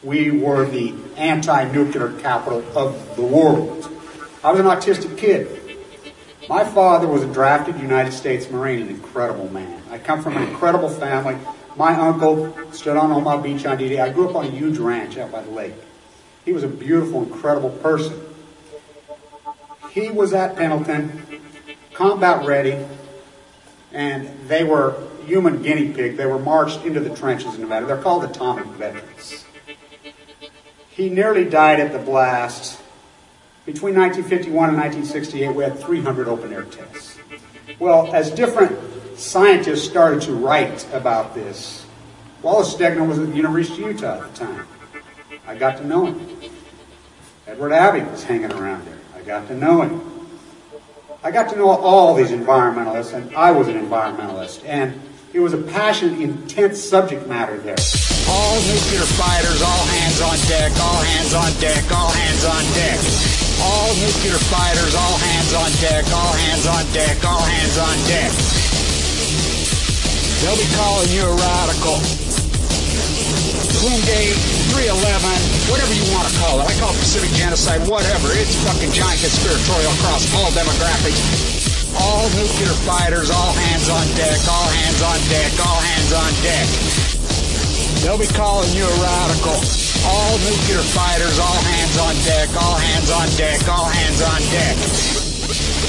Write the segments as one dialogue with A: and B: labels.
A: We were the anti-nuclear capital of the world. I was an autistic kid. My father was a drafted United States Marine, an incredible man. I come from an incredible family. My uncle stood on Omaha Beach on D-Day. I grew up on a huge ranch out by the lake. He was a beautiful, incredible person. He was at Pendleton, combat ready, and they were human guinea pig. They were marched into the trenches in Nevada. They're called atomic veterans. He nearly died at the blast. Between 1951 and 1968, we had 300 open-air tests. Well, as different scientists started to write about this, Wallace Stegner was at the University of Utah at the time. I got to know him. Edward Abbey was hanging around there. I got to know him. I got to know all these environmentalists, and I was an environmentalist, and it was a passionate, intense subject matter there.
B: All nuclear fighters, all hands on deck, all hands on deck, all hands on deck. All nuclear fighters, all hands on deck, all hands on deck, all hands on deck. They'll be calling you a radical. Bloomgate, 311, whatever you want to call it. I call it Pacific genocide, whatever. It's fucking giant conspiratorial across all demographics. All nuclear fighters, all hands on deck, all hands on deck, all hands on deck. They'll be calling you a radical. All nuclear fighters, all hands on deck, all hands on deck, all hands on deck.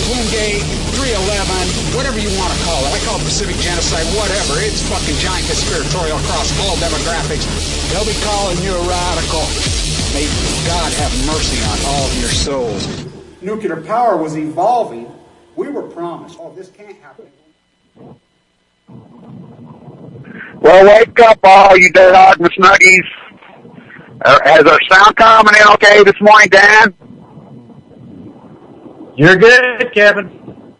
B: Bloomgate, 311, whatever you want to call it. I call it Pacific genocide, whatever. It's fucking giant conspiratorial across all demographics. They'll be calling you a radical. May God have mercy on all of your souls.
A: Nuclear power was evolving. We were promised, oh, this can't happen.
C: Well, wake up, all you dog snuggies. Has our sound coming in okay this morning, Dan?
D: You're good, Kevin.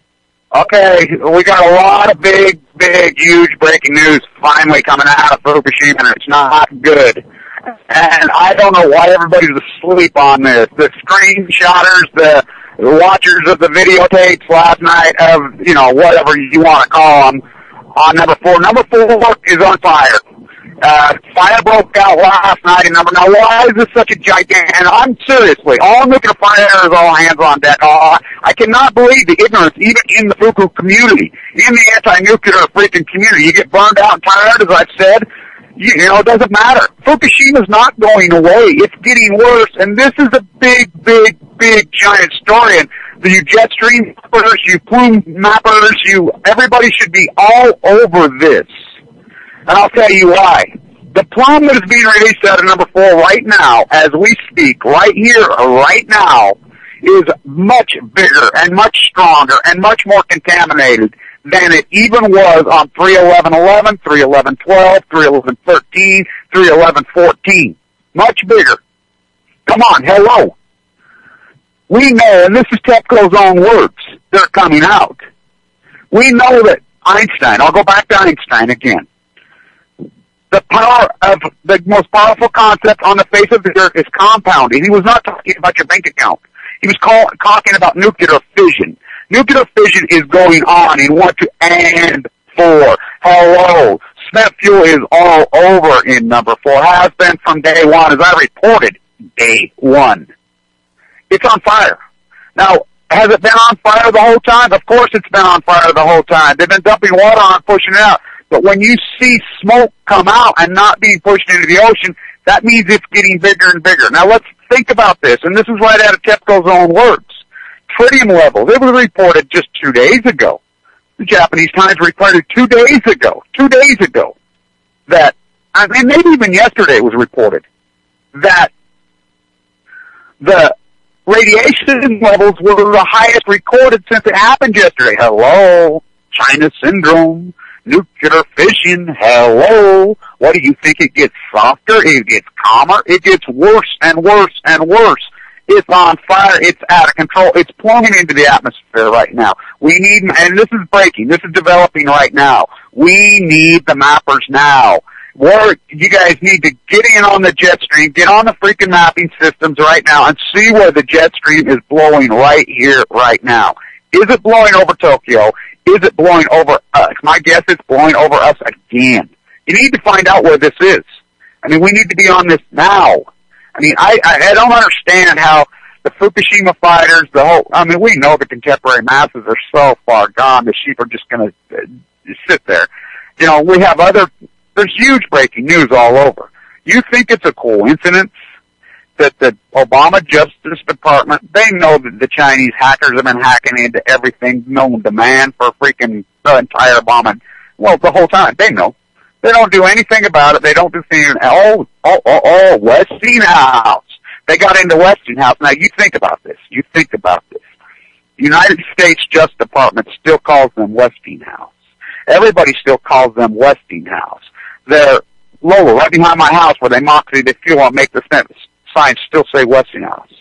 C: Okay, we got a lot of big, huge breaking news finally coming out of Fukushima, and it's not good. And I don't know why everybody's asleep on this. The screenshotters, the watchers of the videotapes last night of, whatever you want to call them, on number 4. Number 4 is on fire. Fire broke out last night in number. Now, why is this such a gigantic? And I'm seriously, all nuclear fighters, all hands on deck. I cannot believe the ignorance, even in the Fuku community, in the anti-nuclear freaking community. You get burned out and tired, as I've said. It doesn't matter. Fukushima's not going away. It's getting worse, and this is a big, giant story. And you jet stream mappers, you plume mappers, everybody should be all over this. And I'll tell you why. The plume that is being released out of number 4 right now, as we speak, right here, right now, is much bigger and much stronger and much more contaminated than it even was on 311-11, 311-12, 311-13, 311-14. Much bigger. Come on, hello. We know, and this is TEPCO's own words, they're coming out. We know that Einstein, I'll go back to Einstein again. The power of the most powerful concept on the face of the earth is compounding. He was not talking about your bank account. He was talking about nuclear fission. Nuclear fission is going on in 1, 2, and 4. Hello. Spent fuel is all over in number 4. Has been from day 1, as I reported, day 1. It's on fire. Now, has it been on fire the whole time? Of course it's been on fire the whole time. They've been dumping water on it, pushing it out. But when you see smoke come out and not being pushed into the ocean, that means it's getting bigger and bigger. Now let's think about this, and this is right out of TEPCO's own words. Tritium levels, it was reported just 2 days ago. The Japanese Times reported 2 days ago, that, and maybe even yesterday it was reported, that the radiation levels were the highest recorded since it happened yesterday. Hello, China syndrome. Nuclear fission, hello. What do you think? It gets softer? It gets calmer? It gets worse and worse and worse. It's on fire. It's out of control. It's plunging into the atmosphere right now. We need, and this is breaking. This is developing right now. We need the mappers now. You guys need to get in on the jet stream, get on the freaking mapping systems right now and see where the jet stream is blowing right here, right now. Is it blowing over Tokyo? Is it blowing over us? My guess it's blowing over us again. You need to find out where this is. I mean, we need to be on this now. I mean, I don't understand how the Fukushima fighters, we know the contemporary masses are so far gone, the sheep are just going to sit there. You know, there's huge breaking news all over. You think it's a coincidence that the Obama Justice Department, they know that the Chinese hackers have been hacking into everything known to man for freaking the entire Obama, well, the whole time. They know. They don't do anything about it. They don't do anything. Westinghouse. They got into Westinghouse. Now, you think about this. United States Justice Department still calls them Westinghouse. Everybody still calls them Westinghouse. They're lower, right behind my house where they mock me. They feel I'll make the signs still say Westinghouse.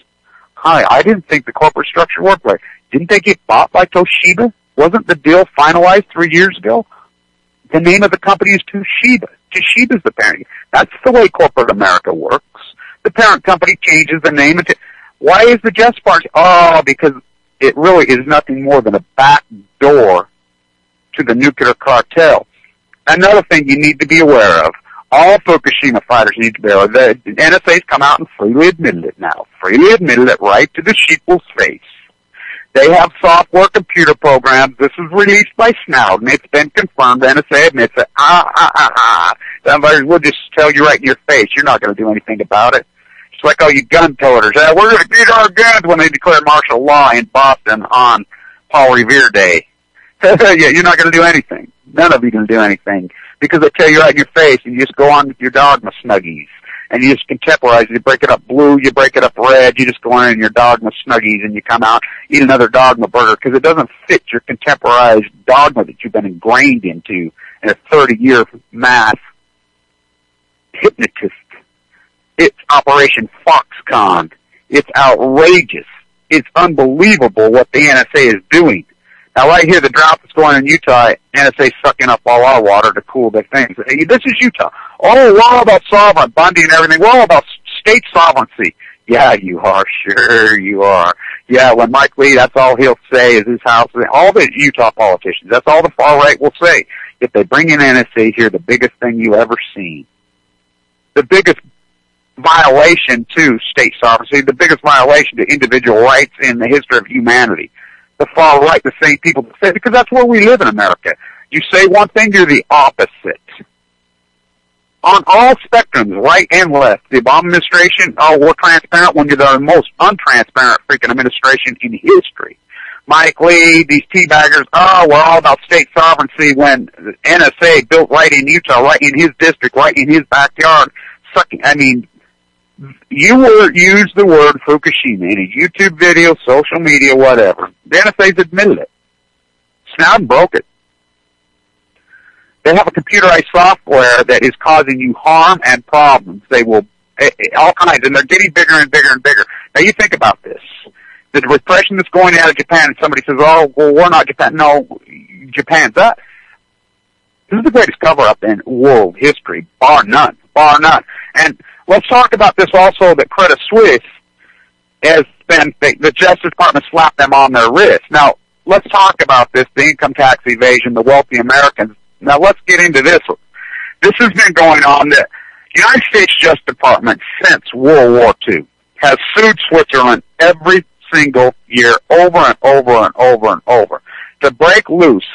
C: Hi, I didn't think the corporate structure worked right. Didn't they get bought by Toshiba? Wasn't the deal finalized 3 years ago? The name of the company is Toshiba. Toshiba's the parent. That's the way corporate America works. The parent company changes the name. Why is the Justice Party? Oh, because it really is nothing more than a back door to the nuclear cartel. Another thing you need to be aware of, all Fukushima fighters need to be aware of, the NSA's come out and freely admitted it now. Freely admitted it right to the sheeple's face. They have software computer programs. This is released by Snowden. It's been confirmed. The NSA admits it. Somebody will just tell you right in your face. You're not going to do anything about it. It's like all you gun toters. We're going to get our guns when they declare martial law in Boston on Paul Revere Day. Yeah, you're not going to do anything. None of you can do anything because they tell you right in your face, and you just go on with your dogma snuggies. And you just contemporize it. You break it up blue, you break it up red, you just go in your dogma snuggies and you come out, eat another dogma burger because it doesn't fit your contemporized dogma that you've been ingrained into in a 30-year math hypnotist. It's Operation Foxconn. It's outrageous. It's unbelievable what the NSA is doing. Now, right here, the drought that's going on in Utah, NSA sucking up all our water to cool their things. Hey, this is Utah. Oh, we're all about sovereign, Bundy and everything. We're all about state sovereignty. Yeah, you are. Sure you are. Yeah, when Mike Lee, that's all he'll say is his house. All the Utah politicians, that's all the far right will say. If they bring in NSA here, the biggest thing you ever seen. The biggest violation to state sovereignty, the biggest violation to individual rights in the history of humanity. The far right, the same people that say, because that's where we live in America. You say one thing, you're the opposite. On all spectrums, right and left, the Obama administration, we're transparent when you're the most untransparent freaking administration in history. Mike Lee, these teabaggers, we're all about state sovereignty when the NSA built right in Utah, right in his district, right in his backyard, sucking, you use the word Fukushima in a YouTube video, social media, whatever. The NSA's admitted it. Snowden broke it. They have a computerized software that is causing you harm and problems. They will, all kinds, and they're getting bigger and bigger and bigger. Now you think about this. The repression that's going out of Japan, and somebody says, oh, well, we're not Japan. No, Japan's that. This is the greatest cover-up in world history, bar none, bar none. And let's talk about this also, that Credit Suisse has been, the Justice Department slapped them on their wrist. Now, let's talk about this, the income tax evasion, the wealthy Americans. Now, let's get into this. This has been going on. The United States Justice Department, since World War II, has sued Switzerland every single year, over and over and over and over, to break loose,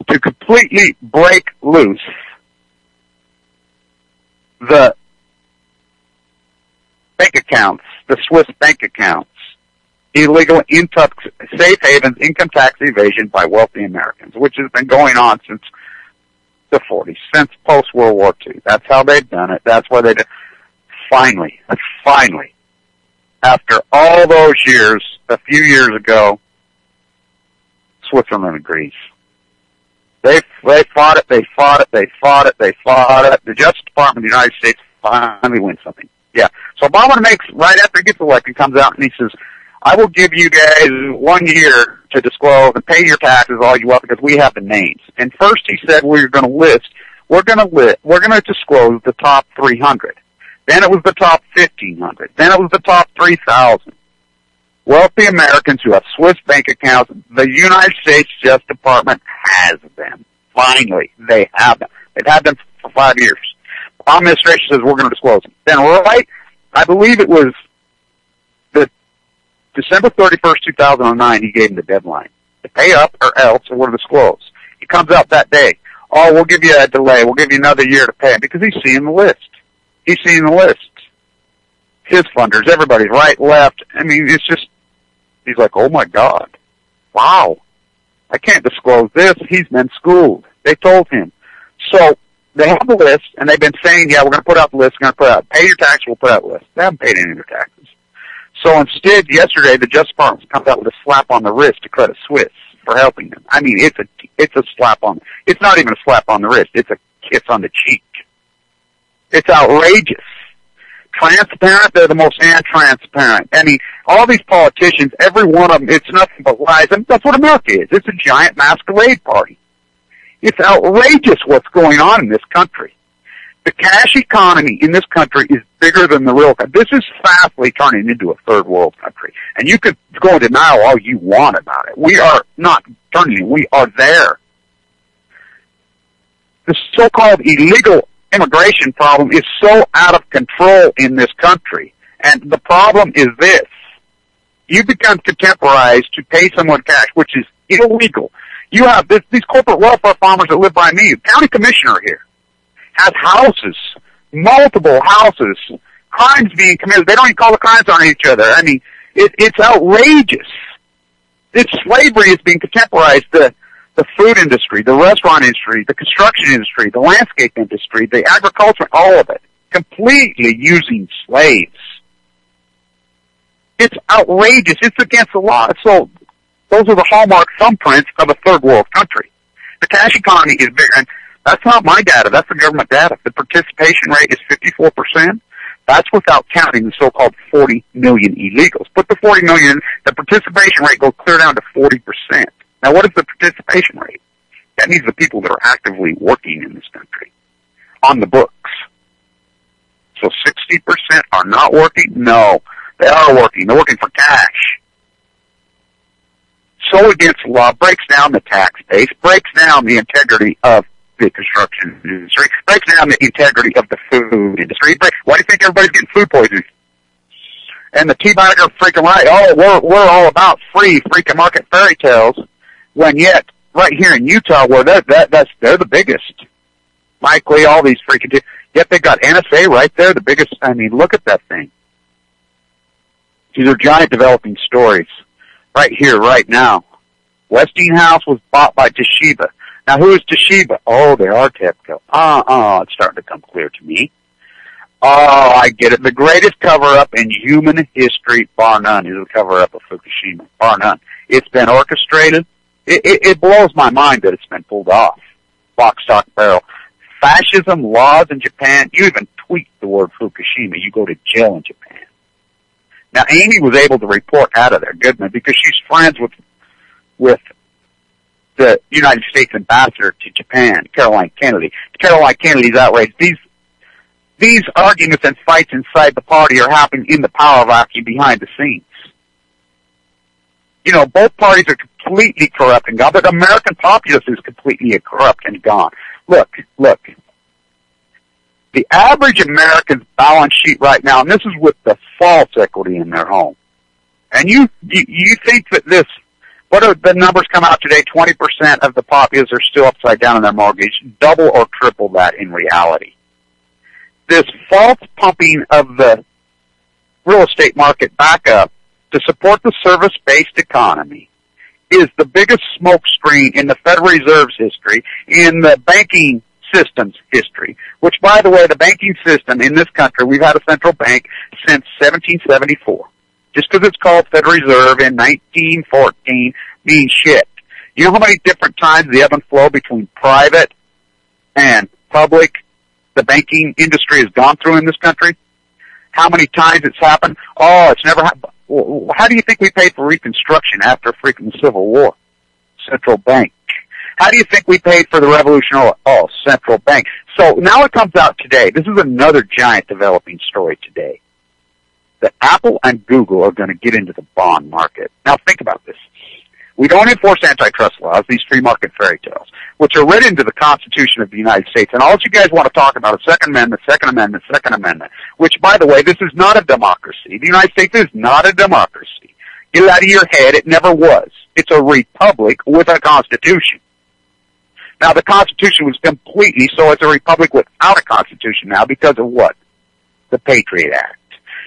C: to completely break loose the bank accounts, the Swiss bank accounts, illegal safe havens, income tax evasion by wealthy Americans, which has been going on since the 40s, since post-World War II. That's how they've done it. That's why they did. Finally, after all those years, a few years ago, Switzerland agrees. They fought it. The Justice Department of the United States finally wins something. Yeah. So Obama makes, right after he gets elected, comes out and he says, I will give you guys 1 year to disclose and pay your taxes all you want because we have the names. And first he said we're going to disclose the top 300. Then it was the top 1,500. Then it was the top 3,000. Wealthy Americans who have Swiss bank accounts, the United States Justice Department has them. Finally, they have them. They've had them for 5 years. Our administration says we're going to disclose them. Then, right, I believe it was the December 31st, 2009, he gave him the deadline to pay up or else or we'll disclose. He comes out that day. Oh, we'll give you a delay. We'll give you another year to pay him because he's seeing the list. He's seeing the list. His funders, everybody's right, left. I mean, it's just, he's like, oh my God. Wow. I can't disclose this. He's been schooled. They told him. So they have the list, and they've been saying, yeah, we're going to put out the list. We're going to put out, pay your tax, we'll put out the list. They haven't paid any of their taxes. So instead, yesterday, the Justice Department comes out with a slap on the wrist to Credit Suisse for helping them. I mean, it's a slap on, it's not even a slap on the wrist. It's a kiss on the cheek. It's outrageous. Transparent, they're the most untransparent. I mean, all these politicians, every one of them, it's nothing but lies. And that's what America is. It's a giant masquerade party. It's outrageous what's going on in this country. The cash economy in this country is bigger than the real country. This is fastly turning into a third world country. And you could go in denial all you want about it. We are not turning, we are there. The so-called illegal immigration problem is so out of control in this country. And the problem is this. You become contemporized to pay someone cash, which is illegal. You have these corporate welfare farmers that live by me. County commissioner here has houses, multiple houses, crimes being committed. They don't even call the crimes on each other. I mean, it's outrageous. This slavery is being contemporized. The food industry, the restaurant industry, the construction industry, the landscape industry, the agriculture, all of it, completely using slaves. It's outrageous. It's against the law. So those are the hallmark thumbprints of a third world country. The cash economy is bigger. And that's not my data. That's the government data. The participation rate is 54%. That's without counting the so-called 40 million illegals. Put the 40 million, the participation rate goes clear down to 40%. Now, what is the participation rate? That means the people that are actively working in this country on the books. So 60% are not working? No, they are working. They're working for cash. So against the law, breaks down the tax base, breaks down the integrity of the construction industry, breaks down the integrity of the food industry. Why do you think everybody's getting food poisoning? And the T-bagger freaking right, oh, we're all about free freaking market fairy tales. When yet, right here in Utah, where they're the biggest. Likely, all these freaking, yet they got NSA right there, the biggest. I mean, look at that thing. These are giant developing stories. Right here, right now. Westinghouse was bought by Toshiba. Now, who is Toshiba? Oh, they are TEPCO. It's starting to come clear to me. Oh, I get it. The greatest cover-up in human history, bar none, is the cover-up of Fukushima. Bar none. It's been orchestrated. It blows my mind that it's been pulled off. Lock, stock, barrel. Fascism laws in Japan, you even tweet the word Fukushima, you go to jail in Japan. Now, Amy was able to report out of there, Goodman, because she's friends with the United States ambassador to Japan, Caroline Kennedy. Caroline Kennedy's outraged. These arguments and fights inside the party are happening in the power vacuum behind the scenes. You know, both parties are completely corrupt and gone, but the American populace is completely corrupt and gone. Look. The average American's balance sheet right now, and this is with the false equity in their home. And you think that this, what are the numbers come out today? 20% of the populace are still upside down in their mortgage, double or triple that in reality. This false pumping of the real estate market back up to support the service-based economy is the biggest smokescreen in the Federal Reserve's history, in the banking system's history, which, by the way, the banking system in this country, we've had a central bank since 1774. Just because it's called Federal Reserve in 1914 means shit. You know how many different times the ebb and flow between private and public the banking industry has gone through in this country? How many times it's happened? Oh, it's never happened. How do you think we paid for Reconstruction after freaking the Civil War? Central bank. How do you think we paid for the Revolution? Oh, central bank. So now it comes out today. This is another giant developing story today. That Apple and Google are going to get into the bond market. Now think about this. We don't enforce antitrust laws, these free market fairy tales, which are written into the Constitution of the United States. And all you guys want to talk about is Second Amendment, Second Amendment, Second Amendment, which, by the way, this is not a democracy. The United States is not a democracy. Get it out of your head. It never was. It's a republic with a constitution. Now, the Constitution was completely, so it's a republic without a constitution now because of what? The Patriot Act.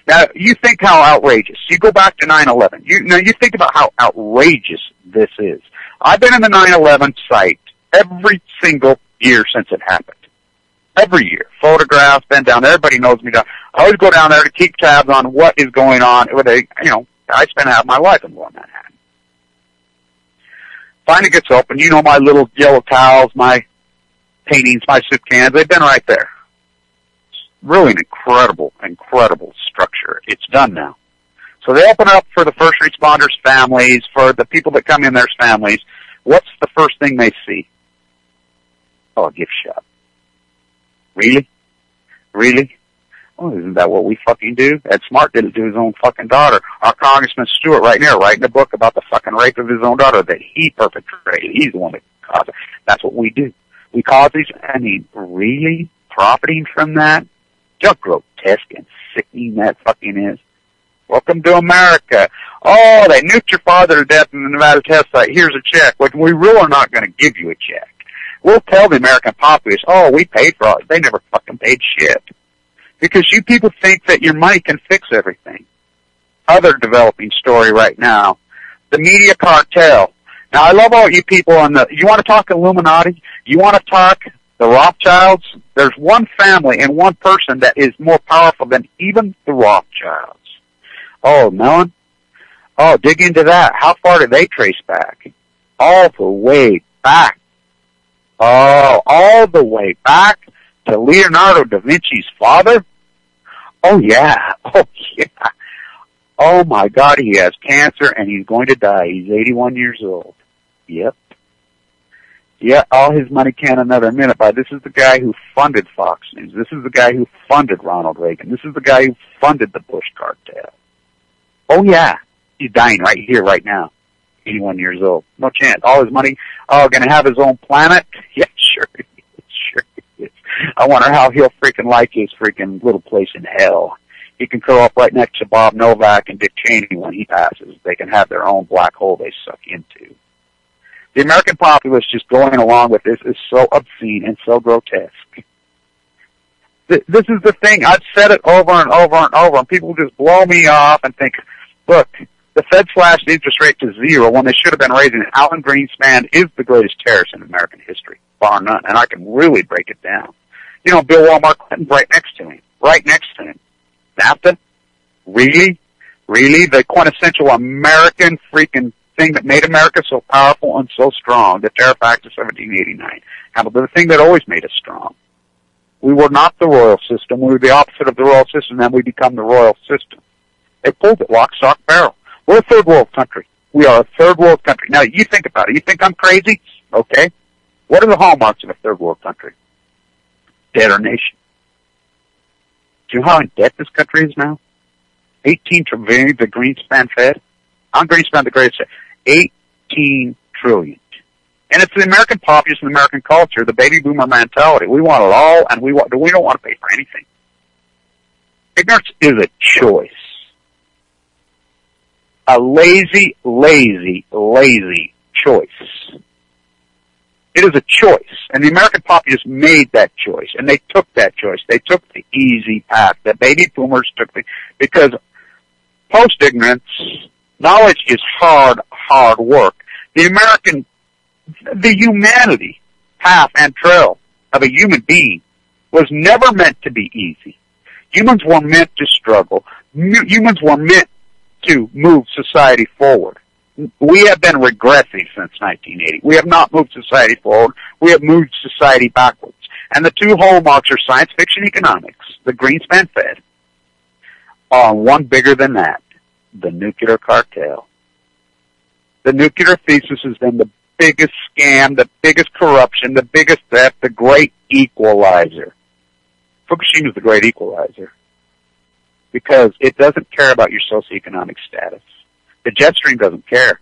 C: Now, you think how outrageous. You go back to 9/11. You think about how outrageous this is. I've been in the 9/11 site every single year since it happened. Every year. Photographs, been down there. Everybody knows me down. I always go down there to keep tabs on what is going on. I spend half my life in Lower Manhattan. Finally gets open. You know my little yellow towels, my paintings, my soup cans. They've been right there. Really an incredible structure. It's done now. So they open up for the first responders' families, for the people that come in their families. What's the first thing they see? Oh, a gift shop. Really? Really? Oh, isn't that what we fucking do? Ed Smart did it to his own fucking daughter. Our Congressman Stewart right now writing a book about the fucking rape of his own daughter that he perpetrated. He's the one that caused it. That's what we do. We cause these, really? Profiting from that? How grotesque and sickening that fucking is. Welcome to America. Oh, they nuked your father to death in the Nevada test site. Here's a check. But we really are not going to give you a check. We'll tell the American populace, oh, we paid for it. They never fucking paid shit. Because you people think that your money can fix everything. Other developing story right now. The media cartel. Now, I love all you people you want to talk Illuminati? You want to talk the Rothschilds? There's one family and one person that is more powerful than even the Rothschilds. Oh, Mellon? Oh, dig into that. How far do they trace back? All the way back. Oh, all the way back to Leonardo da Vinci's father? Oh, yeah. Oh, yeah. Oh, my God, he has cancer and he's going to die. He's 81 years old. Yep. Yeah, all his money can another minute by. This is the guy who funded Fox News. This is the guy who funded Ronald Reagan. This is the guy who funded the Bush cartel. Oh, yeah. He's dying right here, right now. 81 years old. No chance. All his money, going to have his own planet? Yeah, sure he is. Sure he is. I wonder how he'll freaking like his freaking little place in hell. He can curl up right next to Bob Novak and Dick Cheney when he passes. They can have their own black hole they suck into. The American populace just going along with this is so obscene and so grotesque. This is the thing. I've said it over and over and over, and people just blow me off and think, look, the Fed slashed the interest rate to 0 when they should have been raising it. Alan Greenspan is the greatest terrorist in American history, bar none, and I can really break it down. You know, Bill Walmart Clinton right next to him. Right next to him. NAFTA? Really? Really? The quintessential American freaking thing that made America so powerful and so strong, the Tariff Act of 1789. The thing that always made us strong. We were not the royal system. We were the opposite of the royal system, then we become the royal system. They pulled it lock, stock, barrel. We're a third world country. We are a third world country. Now, you think about it. You think I'm crazy? Okay. What are the hallmarks of a third world country? Debtor nation. Do you know how in debt this country is now? 18 trillion, the Greenspan Fed. I'm Greenspan the greatest. 18 trillion. And it's the American populace and the American culture, the baby boomer mentality. We want it all, and we don't want to pay for anything. Ignorance is a choice. A lazy choice. It is a choice. And the American populace made that choice, and they took that choice. They took the easy path. The baby boomers took because post-ignorance, knowledge is hard work. The humanity path and trail of a human being was never meant to be easy. Humans were meant to struggle. Humans were meant to move society forward. We have been regressing since 1980. We have not moved society forward. We have moved society backwards. And the two hallmarks are science fiction economics, the Greenspan Fed, one bigger than that, the nuclear cartel. The nuclear thesis has been the biggest scam, the biggest corruption, the biggest theft, the great equalizer. Fukushima is the great equalizer because it doesn't care about your socioeconomic status. The jet stream doesn't care.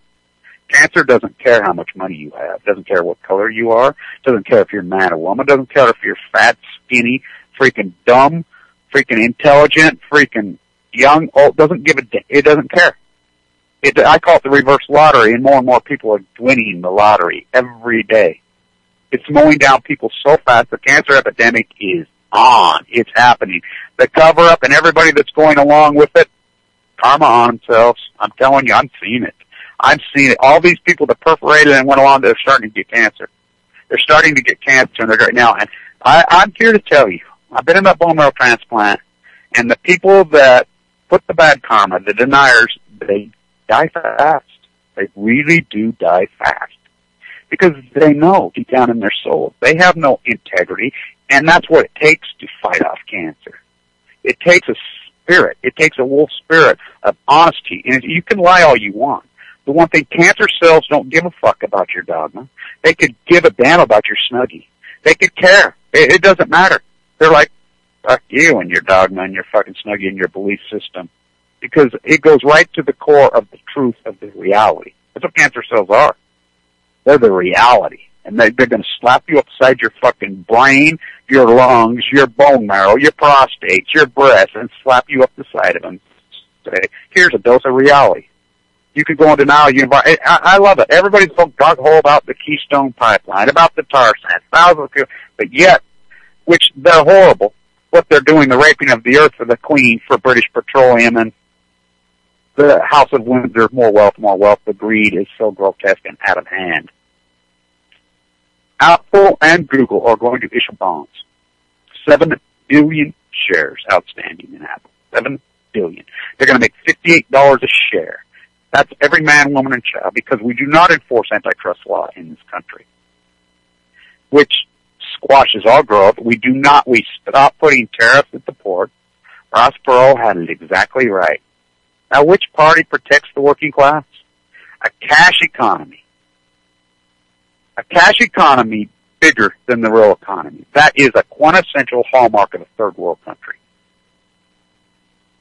C: Cancer doesn't care how much money you have, doesn't care what color you are, doesn't care if you're man or woman, doesn't care if you're fat, skinny, freaking dumb, freaking intelligent, freaking young, old, it doesn't care. I call it the reverse lottery, and more people are winning the lottery every day. It's mowing down people so fast. The cancer epidemic is on. It's happening. The cover-up and everybody that's going along with it, karma on themselves. I'm telling you, I'm seeing it. I'm seeing it. All these people that perforated and went along, they're starting to get cancer. They're starting to get cancer, and they're now. And I'm here to tell you, I've been in that bone marrow transplant, and the people that put the bad karma, the deniers, they die fast. They really do die fast. Because they know deep down in their soul, they have no integrity, and that's what it takes to fight off cancer. It takes a spirit. It takes a wolf spirit of honesty. And you can lie all you want. The one thing, cancer cells don't give a fuck about your dogma. They could give a damn about your Snuggie. They could care. It doesn't matter. They're like, fuck you and your dogma and your fucking Snuggie and your belief system. Because it goes right to the core of the truth of the reality. That's what cancer cells are. They're the reality. And they're going to slap you upside your fucking brain, your lungs, your bone marrow, your prostate, your breast, and slap you up the side of them. Say, here's a dose of reality. You could go in denial. I love it. Everybody's so gung-ho about the Keystone Pipeline, about the tar sands, thousands of people, but yet, which they're horrible, what they're doing, the raping of the earth for the Queen, for British Petroleum, and the House of Windsor, more wealth, more wealth. The greed is so grotesque and out of hand. Apple and Google are going to issue bonds. 7 billion shares outstanding in Apple. 7 billion. They're going to make $58 a share. That's every man, woman, and child, because we do not enforce antitrust law in this country, which squashes all growth. We stop putting tariffs at the port. Ross Perot had it exactly right. Now, which party protects the working class? A cash economy. A cash economy bigger than the real economy. That is a quintessential hallmark of a third world country.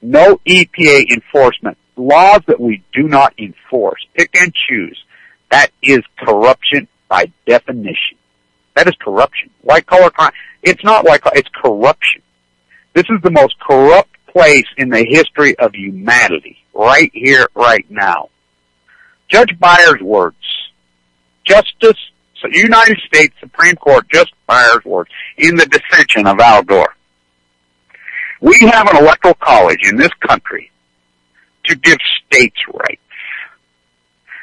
C: No EPA enforcement. Laws that we do not enforce. Pick and choose. That is corruption by definition. That is corruption. White collar crime. It's not white collar. It's corruption. This is the most corrupt place in the history of humanity. Right here, right now. Judge Byers' words. United States Supreme Court, Justice Byers' words in the dissension of Al Gore. We have an electoral college in this country to give states rights.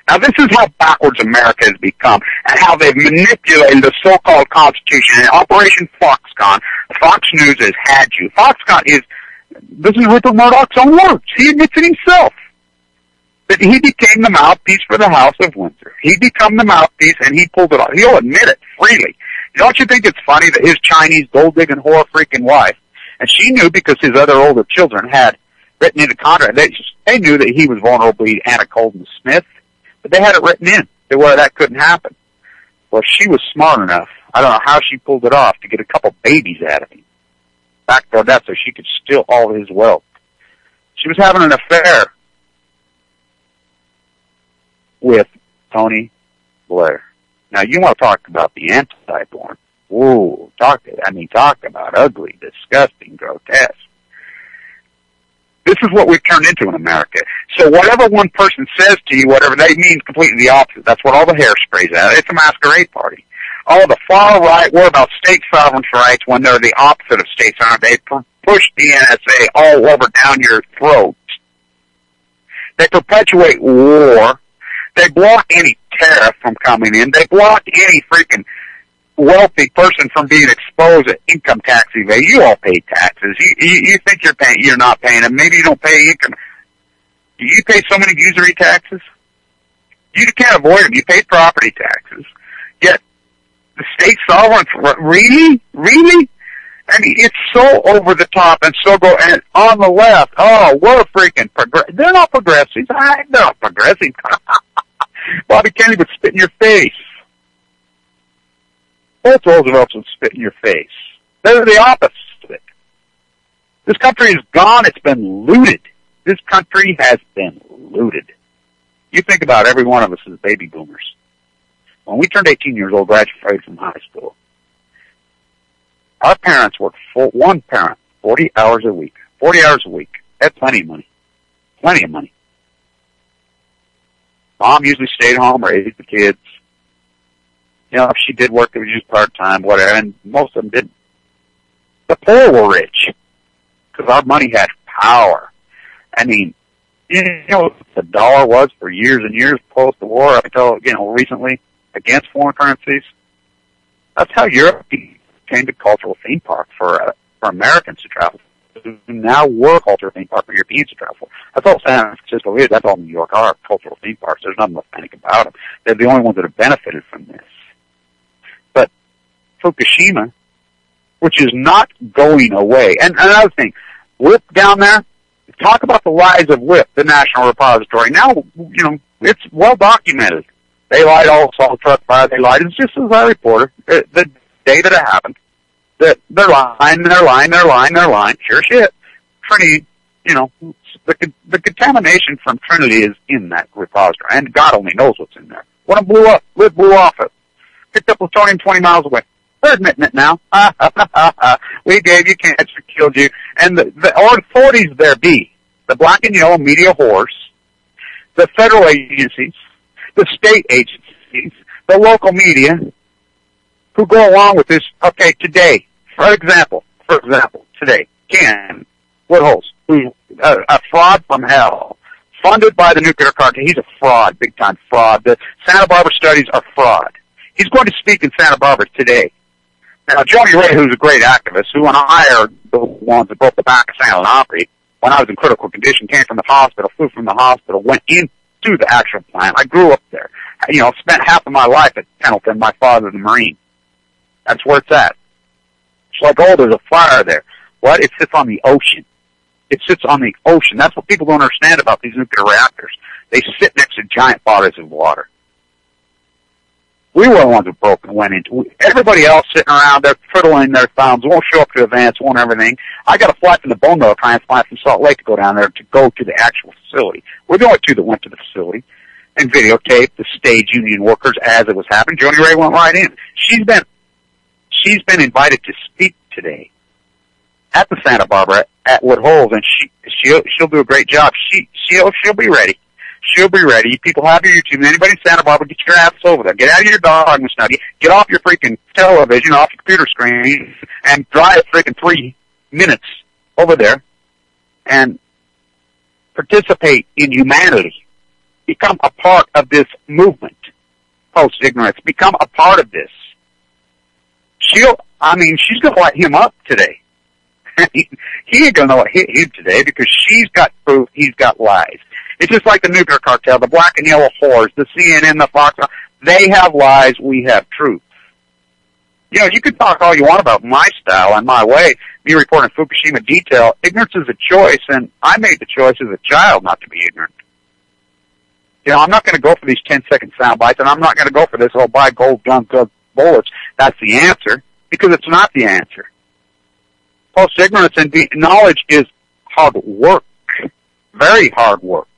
C: Now, this is how backwards America has become and how they've manipulated the so-called Constitution. In Operation Foxconn, Fox News has had you. This is Rupert Murdoch's own words. He admits it himself. That he became the mouthpiece for the House of Windsor. He became the mouthpiece, and he pulled it off. He'll admit it freely. Don't you think it's funny that his Chinese gold-digging whore freaking wife, and she knew because his other older children had written in the contract, they knew that he was vulnerably Anna Colden Smith, but they had it written in to where that couldn't happen. Well, she was smart enough. I don't know how she pulled it off to get a couple babies out of him. Backdoor that so she could steal all of his wealth. She was having an affair with Tony Blair. Now, you want to talk about the anti-born. Whoa, talk about ugly, disgusting, grotesque. This is what we've turned into in America. So whatever one person says to you, whatever they mean completely the opposite. That's what all the hairspray's at. It's a masquerade party. Oh, the far right, we're about state sovereignty rights when they're the opposite of state sovereignty. They push the NSA all over down your throat. They perpetuate war. They block any tariff from coming in. They block any freaking wealthy person from being exposed to income tax evasion. You all pay taxes. You think you're paying, you're not paying them. Maybe you don't pay income. You pay so many usury taxes. You can't avoid them. You pay property taxes. Yet, the state sovereign, really? Really? I mean, it's so over the top and so and on the left, oh, we're freaking they're not progressives. They're not progressive. Bobby Kennedy would spit in your face. Both Roosevelts would spit in your face. They're the opposite. This country is gone. It's been looted. This country has been looted. You think about every one of us as baby boomers. When we turned 18 years old, graduated from high school, our parents worked one parent, 40 hours a week. 40 hours a week. That's plenty of money. Plenty of money. Mom usually stayed home, raised the kids. You know, if she did work, it was just part-time, whatever, and most of them didn't. The poor were rich because our money had power. I mean, you know what the dollar was for years and years post the war up until, recently against foreign currencies? That's how Europe became the cultural theme park for Americans to travel. Now we're a cultural theme park for Europeans to travel. That's all San Francisco is. That's all New York are, cultural theme parks. There's nothing authentic about them. They're the only ones that have benefited from this. But Fukushima, which is not going away. And another thing, WIP down there, talk about the lies of WIP, the National Repository. Now, it's well documented. They lied all salt truck fire. They lied. It's just as I reported the day that it happened. That they're lying. Sure shit. Trinity, the contamination from Trinity is in that repository, and God only knows what's in there. When it blew up, lid blew off it. Picked up plutonium 20 miles away. They're admitting it now. We gave you cancer, killed you. And the authorities there be, the black and yellow media whores, the federal agencies, the state agencies, the local media, who go along with this. Okay, today, for example, today, Ken Woodholes, who's a fraud from hell, funded by the nuclear cartel. He's a fraud, big-time fraud. The Santa Barbara studies are fraud. He's going to speak in Santa Barbara today. Now, Joni Ray, who's a great activist, who and I are the ones that broke the back of San Onofre when I was in critical condition, came from the hospital, flew from the hospital, went into the actual plant. I grew up there. Spent half of my life at Pendleton, my father's a Marine. That's where it's at. It's like, there's a fire there. What? It sits on the ocean. It sits on the ocean. That's what people don't understand about these nuclear reactors. They sit next to giant bodies of water. We were the ones who broke and went into. Everybody else sitting around there twiddling their thumbs, won't show up to events, won't everything. I got a flight from the bone marrow transplant from Salt Lake to go down there to go to the actual facility. We're the only two that went to the facility and videotaped the stage union workers as it was happening. Joni Ray went right in. She's been invited to speak today at the Santa Barbara at Woodholes, and she'll do a great job. She'll be ready. She'll be ready. People have your YouTube. Anybody in Santa Barbara, get your ass over there. Get out of your dog study. Get off your freaking television, off your computer screen, and drive freaking 3 minutes over there and participate in humanity. Become a part of this movement. Post-ignorance. Become a part of this. She's going to light him up today. He ain't going to light him today because she's got proof, he's got lies. It's just like the nuclear cartel, the black and yellow whores, the CNN, the Fox. They have lies, we have truth. You can talk all you want about my style and my way, me reporting Fukushima detail. Ignorance is a choice, and I made the choice as a child not to be ignorant. I'm not going to go for these 10-second sound bites, and I'm not going to go for this, buy gold gun bullets. That's the answer, because it's not the answer. Post-ignorance and knowledge is hard work, very hard work.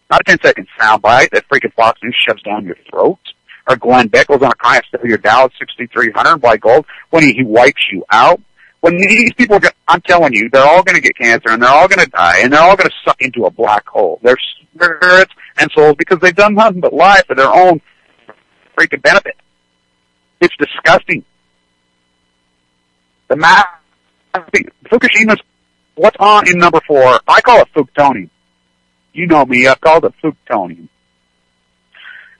C: Not a 10-second soundbite that freaking Fox News shoves down your throat, or Glenn Beck goes on a client steal your Dow 6300 and buy gold when he wipes you out. When these people, I'm telling you, they're all going to get cancer, and they're all going to die, and they're all going to suck into a black hole. Their spirits and souls, because they've done nothing but lie for their own freaking benefit. It's disgusting. Fukushima's, what's on in number 4? I call it Fuktonium. You know me, I've called it Fuktonium.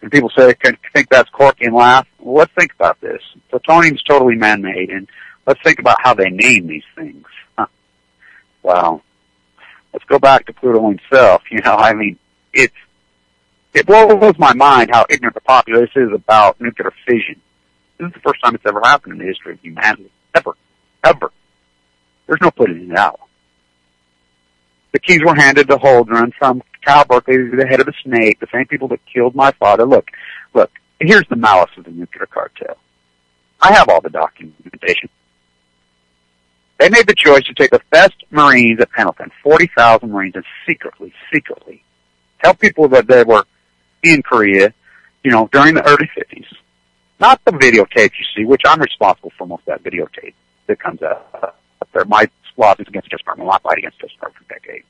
C: And people say, think that's quirky and laugh. Well, let's think about this. Plutonium's totally man-made, and let's think about how they name these things. Well, let's go back to Pluto himself. It blows my mind how ignorant the populace is about nuclear fission. This is the first time it's ever happened in the history of humanity. Ever. There's no putting it out. The keys were handed to Holdren from Cal Berkeley, the head of the snake, the same people that killed my father. Look, here's the malice of the nuclear cartel. I have all the documentation. They made the choice to take the best Marines at Pendleton, 40,000 Marines, and secretly, Tell people that they were in Korea, during the early 50s. Not the videotapes you see, which I'm responsible for most of that videotape that comes out there. My lawsuits against the Justice Department, my fight against the Justice Department for decades.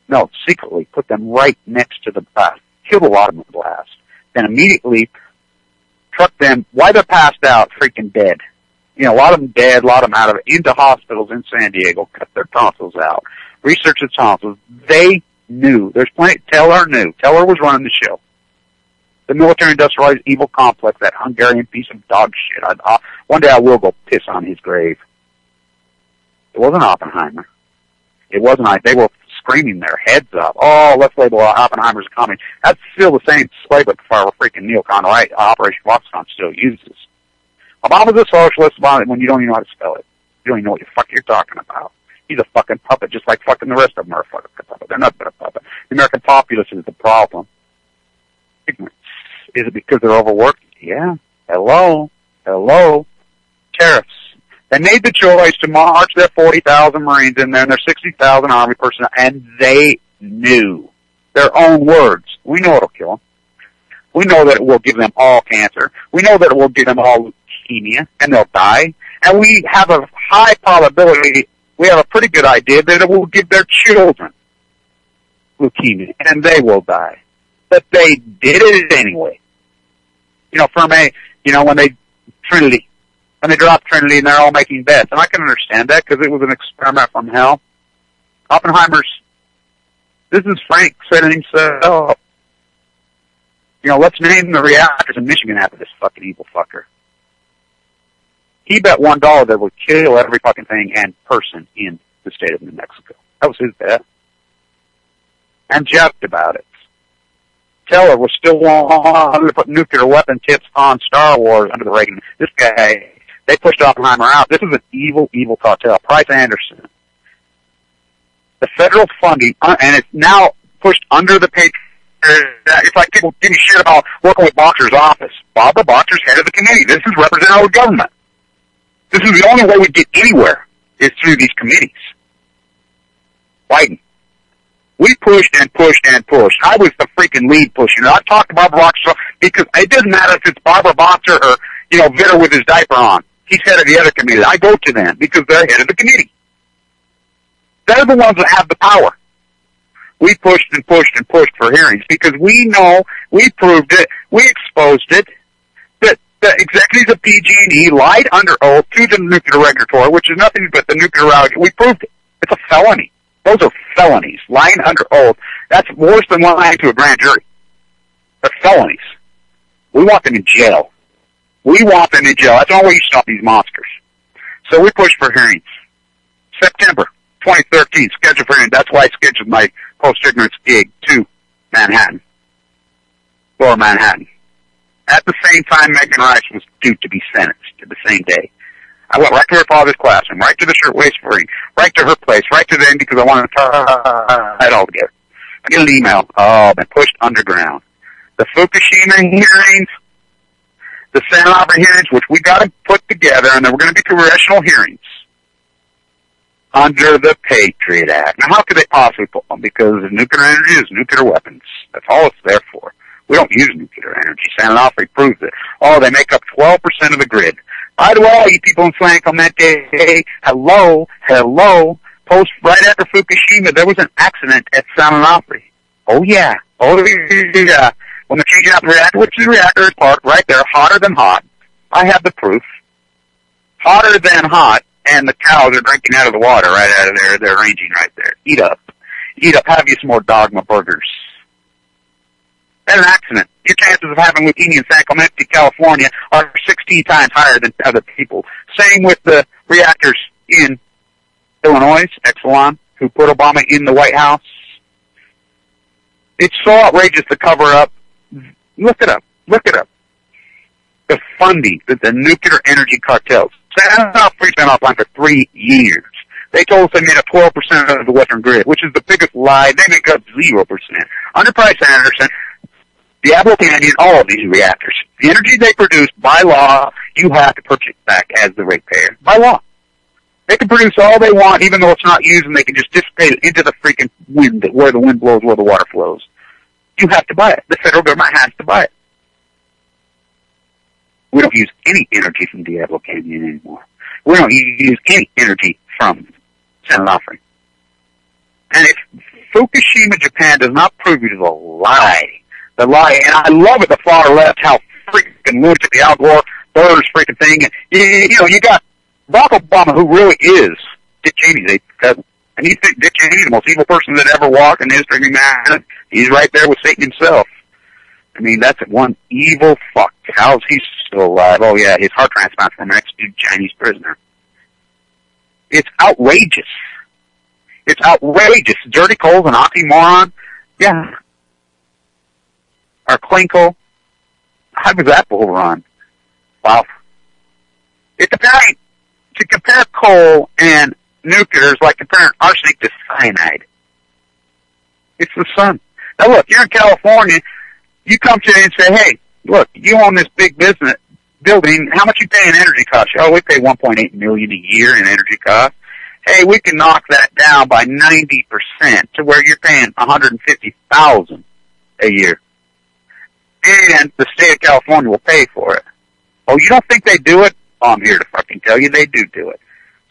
C: No, secretly put them right next to the blast. Killed a lot of them with the blast. Then immediately trucked them, while they're passed out, freaking dead. A lot of them dead, a lot of them out of it, into hospitals in San Diego, cut their tonsils out, researched the tonsils. They knew. There's plenty. Teller knew. Teller was running the show. The military-industrialized evil complex, that Hungarian piece of dog shit. One day I will go piss on his grave. It wasn't Oppenheimer. It wasn't. They were screaming their heads up. Oh, let's label Oppenheimer as a communist. That's still the same playbook for freaking neocon, right? Operation Foxconn still uses. Obama's a socialist when you don't even know how to spell it. You don't even know what the fuck you're talking about. He's a fucking puppet, just like fucking the rest of them are a fucking puppet. They're not but a puppet. The American populace is the problem. Ignorance. Is it because they're overworked? Yeah. Hello. Tariffs. They made the choice to march their 40,000 Marines in there and their 60,000 Army personnel, and they knew. Their own words. We know it'll kill them. We know that it will give them all cancer. We know that it will give them all leukemia, and they'll die. And we have a high probability, we have a pretty good idea that it will give their children leukemia, and they will die. But they did it anyway. When they dropped Trinity and they're all making bets. And I can understand that because it was an experiment from hell. This is Frank said himself. Let's name the reactors in Michigan after this fucking evil fucker. He bet $1 that would kill every fucking thing and person in the state of New Mexico. That was his bet. And joked about it. Teller was still on to put nuclear weapon tips on Star Wars under the Reagan. This guy, they pushed Oppenheimer out. This is an evil, evil cartel. Price Anderson. The federal funding, and it's now pushed under the Patriot. It's like people give me shit about working with Boxer's office. Barbara Boxer's head of the committee. This is representative government. This is the only way we get anywhere is through these committees. Biden. We pushed and pushed and pushed. I was the freaking lead pusher. I talked to Barbara Boxer because it doesn't matter if it's Barbara Boxer or, Vitter with his diaper on. He's head of the other committee. I go to them because they're head of the committee. They're the ones that have the power. We pushed and pushed and pushed for hearings because we know, we proved it, we exposed it, that the executives of PG&E lied under oath to the nuclear regulatory, which is nothing but the nuclear reality. We proved it. It's a felony. Those are felonies. Lying under oath, that's worse than lying to a grand jury. They're felonies. We want them in jail. We want them in jail. That's the only way you stop these monsters. So we pushed for hearings. September 2013, scheduled for hearing. That's why I scheduled my post-ignorance gig to Manhattan. Lower Manhattan. At the same time, Megan Rice was due to be sentenced the same day. I went right to her father's classroom, right to the shirtwaist free, right to her place, right to them because I wanted to tie it all together. I get an email. Oh, been pushed underground. The Fukushima hearings, the Santa Barbara hearings, which we got to put together, and then we're going to be congressional hearings under the Patriot Act. Now, how could they possibly put them? Because nuclear energy is nuclear weapons. That's all it's there for. We don't use nuclear energy. San Onofre proves it. Oh, they make up 12% of the grid. By the way, all you people in San Clemente, hey, hello, post right after Fukushima, there was an accident at San Onofre. Oh yeah. When they're changing out the reactor, which is the reactor is parked right there, hotter than hot. I have the proof. Hotter than hot, and the cows are drinking out of the water right out of there. They're ranging right there. Eat up. Have you some more Dogma burgers. That's an accident. Your chances of having leukemia in San Clemente, California are 16 times higher than other people. Same with the reactors in Illinois, Exelon, who put Obama in the White House. It's so outrageous to cover up. Look it up. The funding, the nuclear energy cartels. San Onofre's been offline for 3 years. They told us they made up 12% of the Western grid, which is the biggest lie. They make up 0%. Under Price Anderson, Diablo Canyon, all of these reactors. The energy they produce, by law, you have to purchase back as the ratepayer. By law. They can produce all they want, even though it's not used, and they can just dissipate it into the freaking wind, where the wind blows, where the water flows. You have to buy it. The federal government has to buy it. We don't use any energy from Diablo Canyon anymore. We don't use any energy from San Onofre. And if Fukushima, Japan does not prove it is a lie, and I love it, the far left, how freaking lunatic the Al Gore Burrs freaking thing. And, you got Barack Obama, who really is Dick Cheney's eighth cousin. And you think Dick Cheney, the most evil person that ever walked in history, man, he's right there with Satan himself. I mean, that's one evil fuck. How's he still alive? Oh, yeah, his heart transplant from an executed Chinese prisoner. It's outrageous. It's outrageous. Dirty coal's an oxymoron. Yeah. Or clean coal. How does that bull run? Wow. It's comparing, to compare coal and nuclear is like comparing arsenic to cyanide. It's the sun. Now look, you're in California, you come to and say, hey, look, you own this big business building, how much you pay in energy costs? Oh, we pay $1.8 million a year in energy costs. Hey, we can knock that down by 90% to where you're paying $150,000 a year. And the state of California will pay for it. Oh, you don't think they do it? Oh, I'm here to fucking tell you they do it.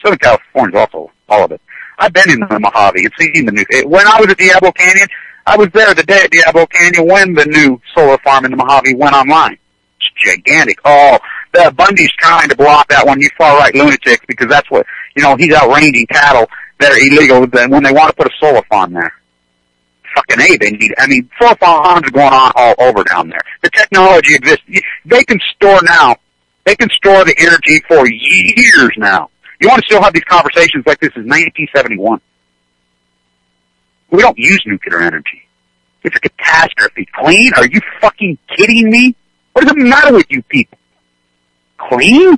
C: Southern California's also all of it. I've been in the Mojave and seen the new. When I was at Diablo Canyon, I was there the day at Diablo Canyon when the new solar farm in the Mojave went online. It's gigantic. Oh, the Bundy's trying to block that one, you far right lunatics, because that's what, he's out ranging cattle that are illegal when they want to put a solar farm there. Fucking A, they need, solar farms are going on all over down there. The technology exists. They can store the energy for years now. You want to still have these conversations like this is 1971. We don't use nuclear energy. It's a catastrophe. Clean? Are you fucking kidding me? What does it matter with you people? Clean?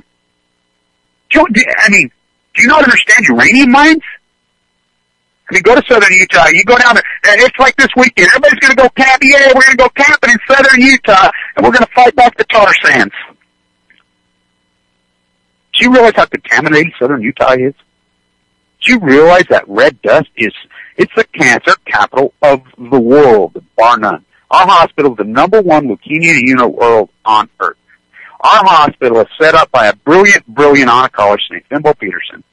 C: Do you not understand uranium mines? Go to southern Utah. You go down there. It's like this weekend. Everybody's going to go camping. Yeah, we're going to go camping in southern Utah, and we're going to fight back the tar sands. Do you realize how contaminated southern Utah is? Do you realize that red dust it's the cancer capital of the world, bar none. Our hospital is the #1 leukemia unit world on earth. Our hospital is set up by a brilliant oncologist named Thimble Peterson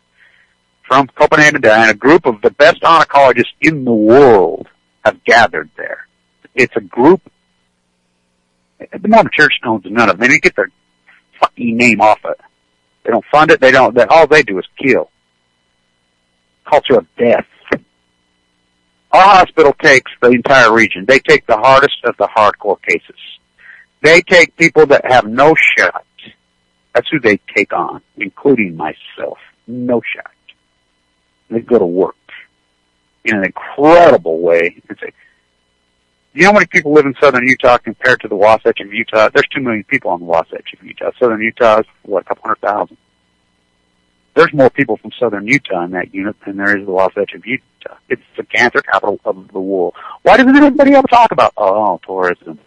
C: from Copenhagen, and a group of the best oncologists in the world have gathered there. It's a group. The Mormon Church owns none of them. They didn't get their fucking name off it. They don't fund it. All they do is kill. Culture of death. Our hospital takes the entire region. They take the hardest of the hardcore cases. They take people that have no shot. That's who they take on, including myself. No shot. They go to work in an incredible way and say, you know how many people live in southern Utah compared to the Wasatch of Utah? There's 2 million people on the Wasatch of Utah. Southern Utah is, a couple 100,000. There's more people from southern Utah in that unit than there is the Wasatch of Utah. It's the cancer capital of the world. Why doesn't anybody ever talk about, tourism?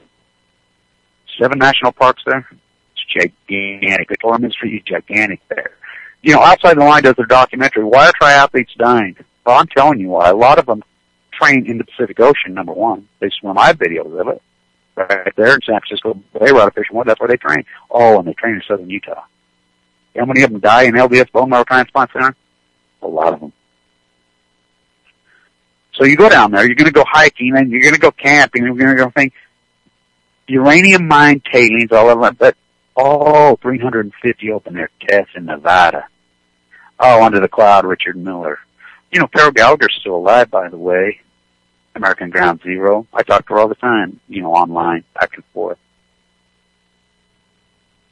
C: 7 national parks there? It's gigantic. The tourism industry is gigantic there. Outside the Line does their documentary, Why Are Triathletes Dying? Well, I'm telling you why. A lot of them train in the Pacific Ocean, #1. They swim. I have videos of it. Right there in San Francisco Bay, right up Fishing Wood, that's where they train. Oh, and they train in southern Utah. How many of them die in LDS bone marrow transplant center? A lot of them. So you go down there, you're going to go hiking, and you're going to go camping, and you're going to go think, uranium mine tailings, all of that, but 350 open-air tests in Nevada. Oh, under the cloud, Richard Miller. Carol Gallagher's still alive, by the way. American Ground Zero. I talk to her all the time, online, back and forth.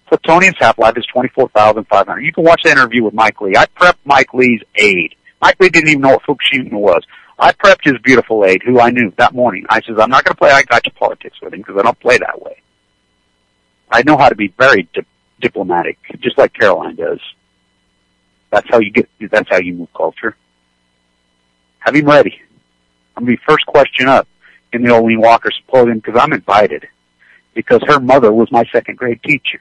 C: Plutonium's half-life is 24,500. You can watch the interview with Mike Lee. I prepped Mike Lee's aide. Mike Lee didn't even know what Fukushima was. I prepped his beautiful aide, who I knew that morning. I says, I'm not going to play I gotcha politics with him because I don't play that way. I know how to be very diplomatic, just like Caroline does. That's how you move culture. Have him ready. I'm going to be first question up in the Olene Walker Symposium because I'm invited. Because her mother was my second grade teacher.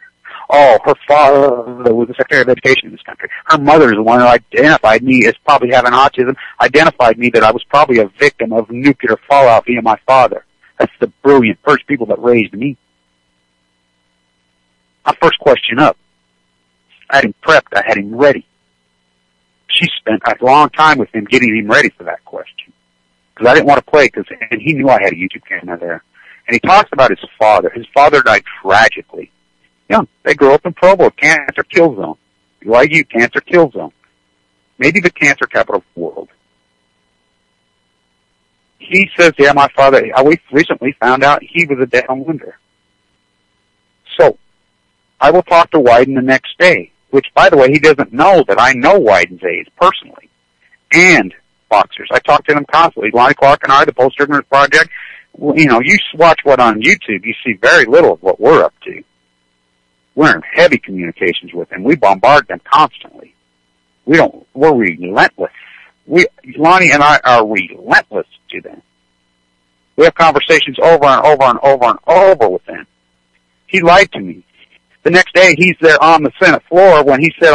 C: oh, her father was the Secretary of Education in this country. Her mother is the one who identified me as probably having autism, identified me that I was probably a victim of nuclear fallout via my father. That's the brilliant first people that raised me. I first question up. I had him prepped. I had him ready. She spent a long time with him getting him ready for that question. Because I didn't want to play, and he knew I had a YouTube camera there. And he talks about his father. His father died tragically. Young. They grew up in Provo, cancer kill zone. BYU, cancer kill zone. Maybe the cancer capital of the world. He says, yeah, my father, we recently found out he was a downwinder. So, I will talk to Wyden the next day, which, by the way, he doesn't know that I know Wyden's age personally, and boxers. I talk to them constantly. Lonnie Clark and I, the Post-Ignorance Project, you know, you watch what on YouTube, you see very little of what we're up to. We're in heavy communications with them. We bombard them constantly. We're relentless. Lonnie and I are relentless to them. We have conversations over and over and over and over with them. He lied to me. The next day, he's there on the Senate floor when he said,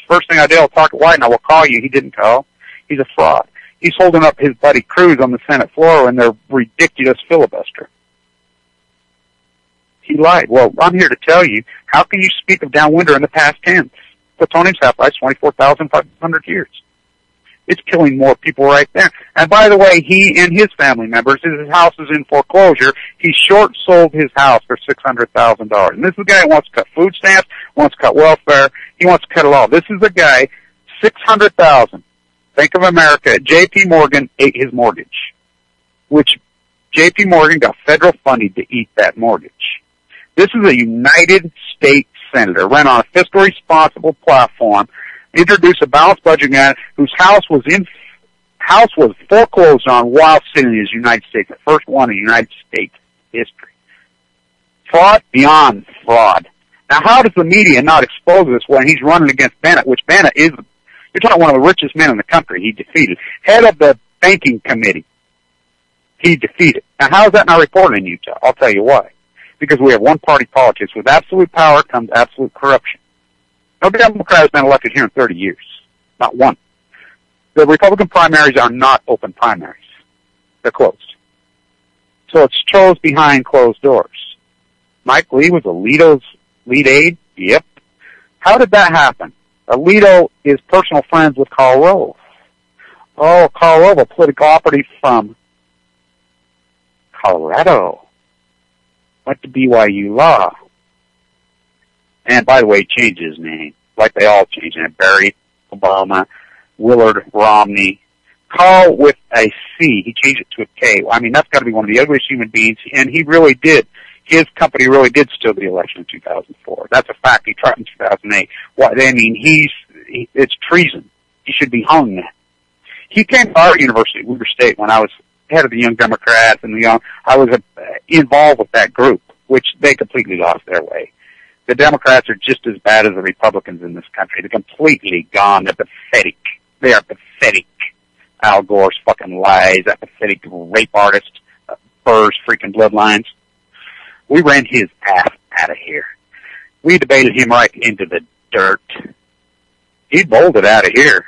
C: first thing I did, I'll talk to Wyden, I will call you. He didn't call. He's a fraud. He's holding up his buddy Cruz on the Senate floor in their ridiculous filibuster. He lied. Well, I'm here to tell you, how can you speak of downwinder in the past tense? Plutonium's half-life is 24,500 years. It's killing more people right there. And by the way, he and his family members, his house is in foreclosure. He short-sold his house for $600,000. And this is a guy who wants to cut food stamps, wants to cut welfare. He wants to cut it all. This is a guy, $600,000. Bank of America, J.P. Morgan ate his mortgage, which J.P. Morgan got federal funding to eat that mortgage. This is a United States senator, ran on a fiscally responsible platform, introduced a balanced budget guy whose house was foreclosed on while sitting in the United States, the first one in United States history. Fraud beyond fraud. Now, how does the media not expose this when he's running against Bennett, which Bennett is, you're talking one of the richest men in the country he defeated. Head of the banking committee, he defeated. Now, how is that not reported in Utah? I'll tell you why. Because we have one-party politics. With absolute power comes absolute corruption. No Democrat has been elected here in 30 years. Not one. The Republican primaries are not open primaries. They're closed. So it's chose behind closed doors. Mike Lee was Alito's lead aide? Yep. How did that happen? Alito is personal friends with Karl Rove. Oh, Karl Rove, a political operative from Colorado. Went to BYU Law. And by the way, he changed his name. Like they all changed it. Barry Obama, Willard Romney. Karl with a C. He changed it to a K. I mean, that's got to be one of the ugliest human beings. And he really did. His company really did steal the election in 2004. That's a fact. He tried in 2008. Why? I mean, it's treason. He should be hung. He came to our university, Weber State, when I was head of the Young Democrats and I was involved with that group, which they completely lost their way. The Democrats are just as bad as the Republicans in this country. They're completely gone. They're pathetic. They are pathetic. Al Gore's fucking lies, that pathetic rape artist, Burr's freaking bloodlines. We ran his ass out of here. We debated him right into the dirt. He bolted out of here.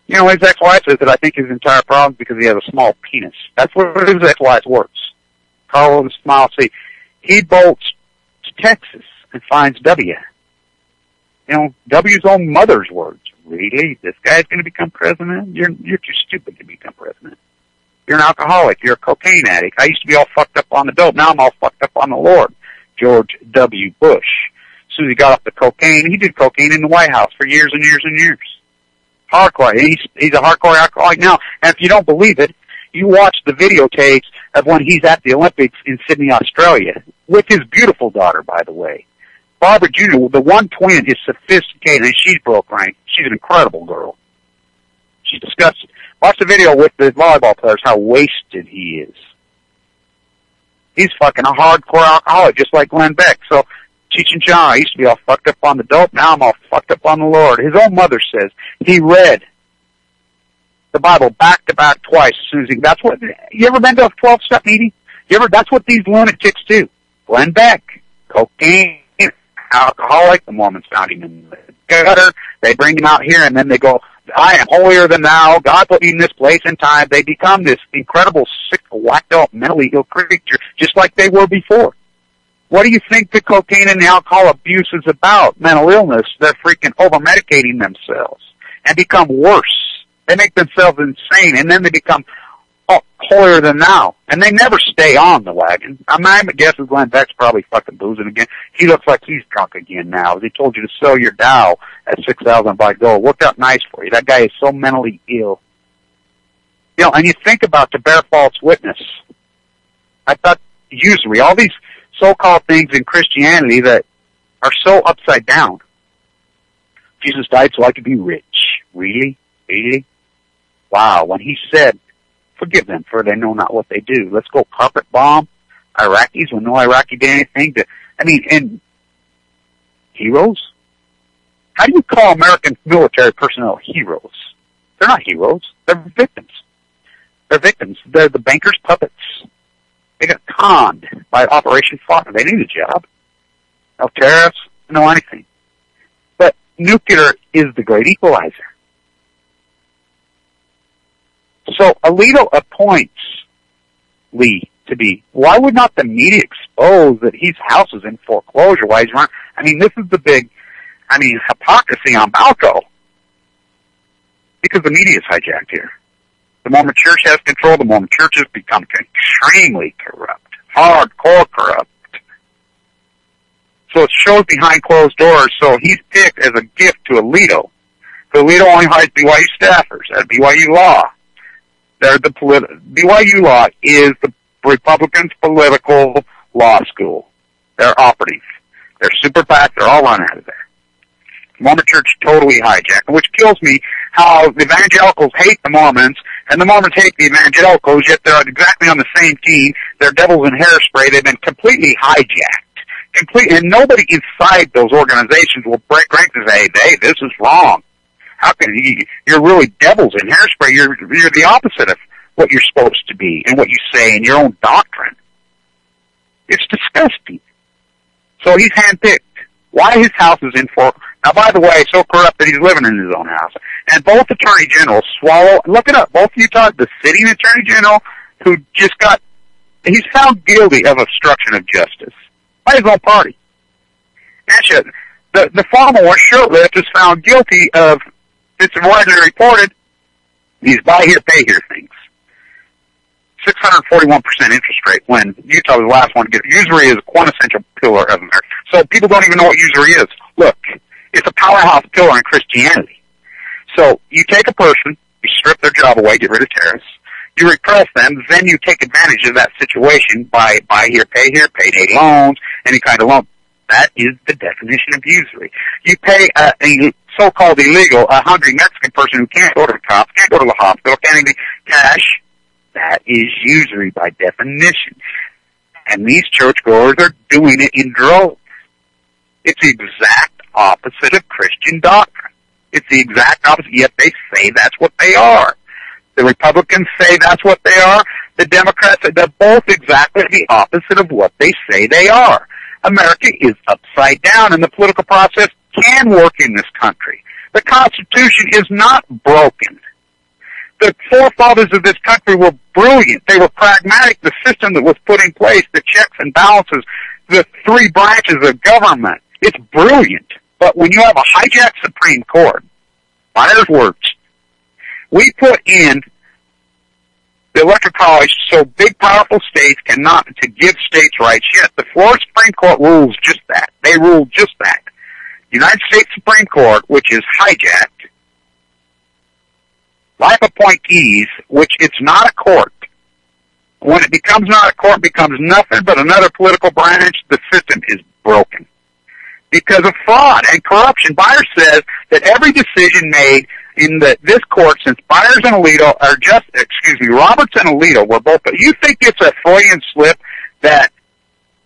C: You know, his ex-wife says that I think his entire problem is because he has a small penis. That's what his ex-wife works. Carl with a smile. See, he bolts to Texas and finds W. You know, W's own mother's words. Really? This guy's going to become president? You're too stupid to become president. You're an alcoholic. You're a cocaine addict. I used to be all fucked up on the dope. Now I'm all fucked up on the Lord. George W. Bush. As soon as he got off the cocaine, he did cocaine in the White House for years and years and years. Hardcore. He's a hardcore alcoholic now. And if you don't believe it, you watch the videotapes of when he's at the Olympics in Sydney, Australia, with his beautiful daughter, by the way. Barbara Jr., the one twin, is sophisticated, and she's broke rank. She's an incredible girl. She's disgusting. Watch the video with the volleyball players, how wasted he is. He's fucking a hardcore alcoholic, just like Glenn Beck. So, Cheech and Chong, I used to be all fucked up on the dope, now I'm all fucked up on the Lord. His own mother says he read the Bible back to back twice as soon as you ever been to a 12-step meeting? That's what these lunatics do. Glenn Beck, cocaine, alcoholic. The Mormons found him in the gutter. They bring him out here, and then they go, I am holier than thou. God put me in this place and time. They become this incredible, sick, whacked out, mentally ill creature, just like they were before. What do you think the cocaine and the alcohol abuse is about? Mental illness. They're freaking over-medicating themselves and become worse. They make themselves insane, and then they become holier than thou. And they never stay on the wagon. My guess is Glenn Beck's probably fucking boozing again. He looks like he's drunk again now. He told you to sell your Dow at $6,000 by gold. Worked out nice for you. That guy is so mentally ill. You know, and you think about to bear false witness. I thought usury, all these so-called things in Christianity that are so upside down. Jesus died so I could be rich. Really? Really? Wow. When he said, forgive them, for they know not what they do. Let's go carpet bomb Iraqis when no Iraqi did anything to, and heroes? How do you call American military personnel heroes? They're not heroes. They're victims. They're victims. They're the banker's puppets. They got conned by Operation Fodder. They knew the job. No tariffs, no anything. But nuclear is the great equalizer. So Alito appoints Lee to be. Why would not the media expose that his house is in foreclosure? Why he's running? This is the big, hypocrisy on Balco. Because the media is hijacked here. The Mormon Church has control. The Mormon Church has become extremely corrupt, hardcore corrupt. So it shows behind closed doors. So he's picked as a gift to Alito. So Alito only hires BYU staffers at BYU Law. BYU Law is the Republicans' political law school. They're operative. They're super PAC. They're all run out of there. The Mormon Church totally hijacked, which kills me how the evangelicals hate the Mormons and the Mormons hate the evangelicals, yet they're exactly on the same team. They're devils in hairspray. They've been completely hijacked. And nobody inside those organizations will break ranks and say, hey, this is wrong. How can you're really devils in hairspray? You're the opposite of what you're supposed to be and what you say in your own doctrine. It's disgusting. So he's handpicked. Why his house is in for? Now, by the way, so corrupt that he's living in his own house. And both attorney generals look it up. Both Utah, the sitting attorney general who he's found guilty of obstruction of justice by his own party. Actually, the former one, short-lived, is found guilty of, it's widely reported, these buy here, pay here things. 641% interest rate when Utah was the last one to get it. Usury is a quintessential pillar of America. So people don't even know what usury is. Look, it's a powerhouse pillar in Christianity. So you take a person, you strip their job away, get rid of tariffs, you repress them, then you take advantage of that situation by buy here, payday loans, any kind of loan. That is the definition of usury. You pay a so-called illegal, a hungry Mexican person who can't go to the cops, can't go to the hospital, can't even cash. That is usury by definition. And these churchgoers are doing it in droves. It's the exact opposite of Christian doctrine. It's the exact opposite, yet they say that's what they are. The Republicans say that's what they are. The Democrats say they're both exactly the opposite of what they say they are. America is upside down, and the political process can work in this country. The Constitution is not broken. The forefathers of this country were brilliant. They were pragmatic. The system that was put in place, the checks and balances, the three branches of government, it's brilliant. But when you have a hijacked Supreme Court, Myers words, we put in the electoral college so big, powerful states cannot to give states rights yet. The Florida Supreme Court rules just that. They rule just that. The United States Supreme Court, which is hijacked, life appointees, which it's not a court. When it becomes not a court, it becomes nothing but another political branch. The system is broken because of fraud and corruption. Byers says that every decision made in this court since Byers and Alito Roberts and Alito were both. You think it's a Freudian slip that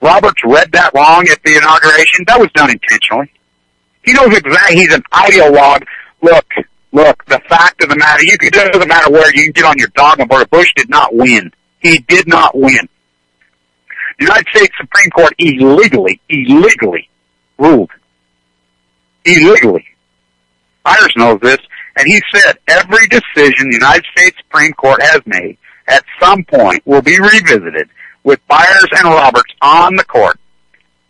C: Roberts read that wrong at the inauguration? That was done intentionally. He knows exactly. He's an ideologue. Look, the fact of the matter, it doesn't matter where you can get on your dogma, but Bush did not win. He did not win. The United States Supreme Court illegally ruled illegally. Myers knows this, and he said every decision the United States Supreme Court has made at some point will be revisited with Byers and Roberts on the court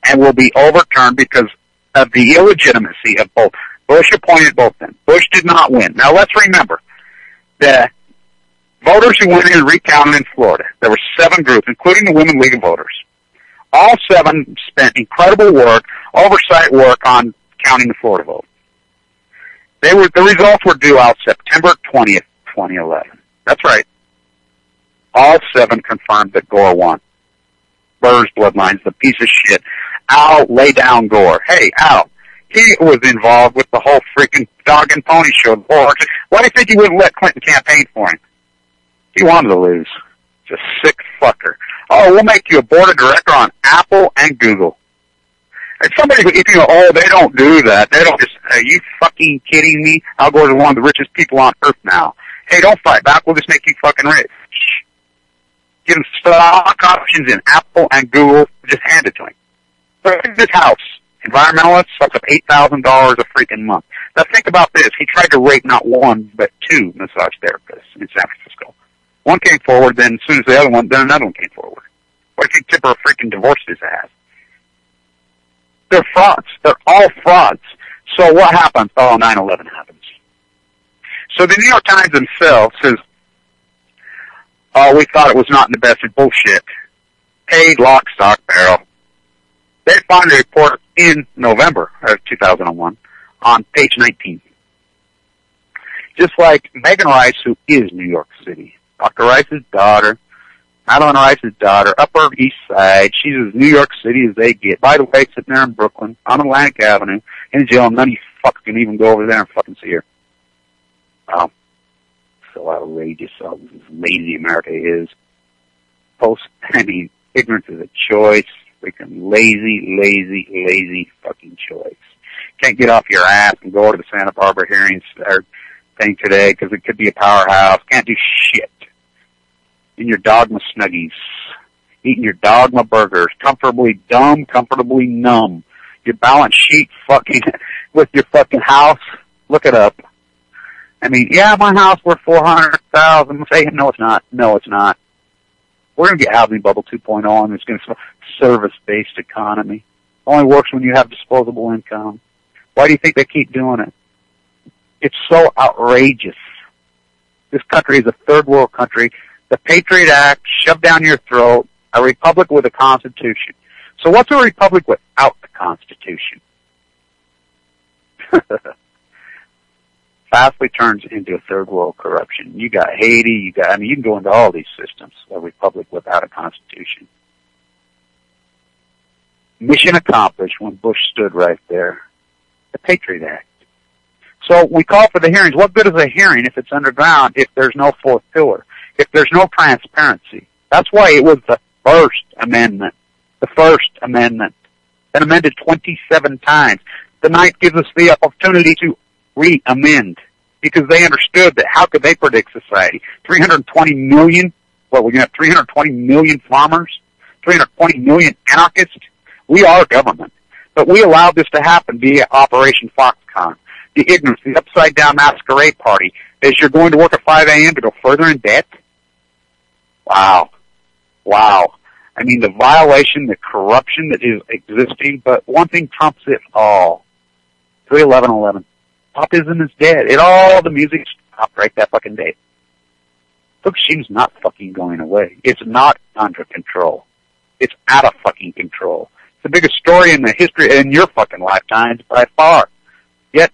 C: and will be overturned because of the illegitimacy of both. Bush appointed both of them. Bush did not win. Now let's remember, the voters who went in and recounted in Florida, there were 7 groups, including the Women League of Voters. All 7 spent incredible work, oversight work on counting the Florida vote. The results were due out September 20th, 2011. That's right. All 7 confirmed that Gore won. Burr's bloodline's the piece of shit. Al, lay down Gore. Hey, Al, he was involved with the whole freaking dog and pony show. Why do you think he wouldn't let Clinton campaign for him? He wanted to lose. Just sick fucker. Oh, we'll make you a board of director on Apple and Google. And somebody, if you know, oh, they don't do that. They don't just, are you fucking kidding me? Al Gore's one of the richest people on earth now. Hey, don't fight back. We'll just make you fucking rich. Give him stock options in Apple and Google. Just hand it to him. Look at this house. Environmentalist sucks up $8,000 a freaking month. Now think about this. He tried to rape not 1, but 2 massage therapists in San Francisco. One came forward, then as soon as the other one, then another one came forward. What do you think Tipper freaking divorced his ass? They're frauds. They're all frauds. So what happens? Oh, 9/11 happens. So the New York Times themselves says, oh, we thought it was not in the best of bullshit. Paid lock, stock, barrel. They find a report in November of 2001 on page 19. Just like Megan Rice, who is New York City. Dr. Rice's daughter, Madeline Rice's daughter, Upper East Side. She's as New York City as they get. By the way, sitting there in Brooklyn, on Atlantic Avenue, in jail, and none of you fucks can even go over there and fucking see her. Wow. So outrageous how lazy America is. Ignorance is a choice. Freaking lazy fucking choice. Can't get off your ass and go to the Santa Barbara hearings or thing today because it could be a powerhouse. Can't do shit. In your dogma snuggies. Eating your dogma burgers. Comfortably dumb, comfortably numb. Your balance sheet fucking with your fucking house. Look it up. I mean, yeah, my house worth $400,000. Say, no, it's not. No, it's not. We're going to get housing bubble 2.0, and it's going to service-based economy. Only works when you have disposable income. Why do you think they keep doing it? It's so outrageous. This country is a third world country. The Patriot Act shoved down your throat, a republic with a constitution. So what's a republic without the constitution? Fastly turns into a third world corruption. You got Haiti, you can go into all these systems, a republic without a constitution. Mission accomplished when Bush stood right there. The Patriot Act. So we call for the hearings. What good is a hearing if it's underground, if there's no fourth pillar, if there's no transparency? That's why it was the First Amendment. The First Amendment. Been amended 27 times. The Ninth gives us the opportunity to re-amend because they understood that how could they predict society? 320 million? What, we're going to have 320 million farmers? 320 million anarchists? We are government. But we allowed this to happen via Operation Foxconn. The ignorance, the upside-down masquerade party, is you're going to work at 5 a.m. to go further in debt? Wow. Wow. I mean, the violation, the corruption that is existing, but one thing trumps it all. 3/11/11. Autism is dead. The music stopped right that fucking day. Fukushima's not fucking going away. It's not under control. It's out of fucking control. It's the biggest story in the history, in your fucking lifetimes by far. Yet,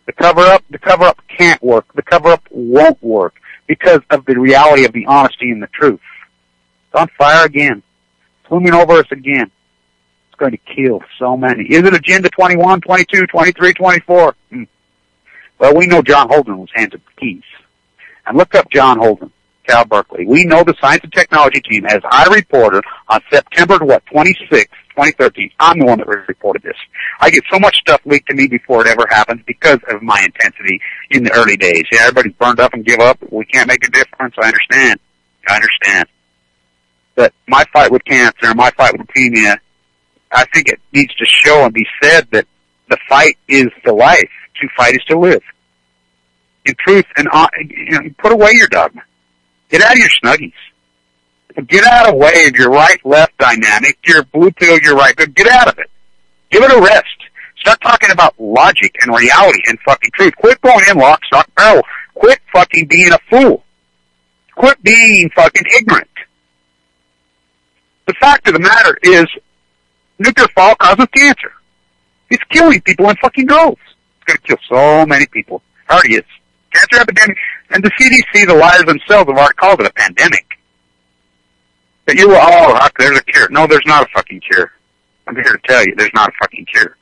C: the cover-up can't work. The cover-up won't work because of the reality of the honesty and the truth. It's on fire again. It's looming over us again. It's going to kill so many. Is it Agenda 21, 22, 23, 24? Well, we know John Holden was handed the keys. And look up John Holden, Cal Berkeley. We know the science and technology team, as I reported on September 26, 2013. I'm the one that reported this. I get so much stuff leaked to me before it ever happens because of my intensity in the early days. Yeah, everybody's burned up and give up. We can't make a difference. I understand. But my fight with cancer, my fight with leukemia, I think it needs to show and be said that the fight is the life. To fight is to live. In truth, and put away your dogma. Get out of your snuggies. Get out of the way of your right-left dynamic, your blue pill, your right. Get out of it. Give it a rest. Start talking about logic and reality and fucking truth. Quit going in lock, stock, barrel. Quit fucking being a fool. Quit being fucking ignorant. The fact of the matter is, nuclear fallout causes cancer. It's killing people in fucking droves. It's going to kill so many people. It already is. Cancer epidemic. And the CDC, the liars themselves, have already called it a pandemic. That you were, there's a cure. No, there's not a fucking cure. I'm here to tell you, there's not a fucking cure.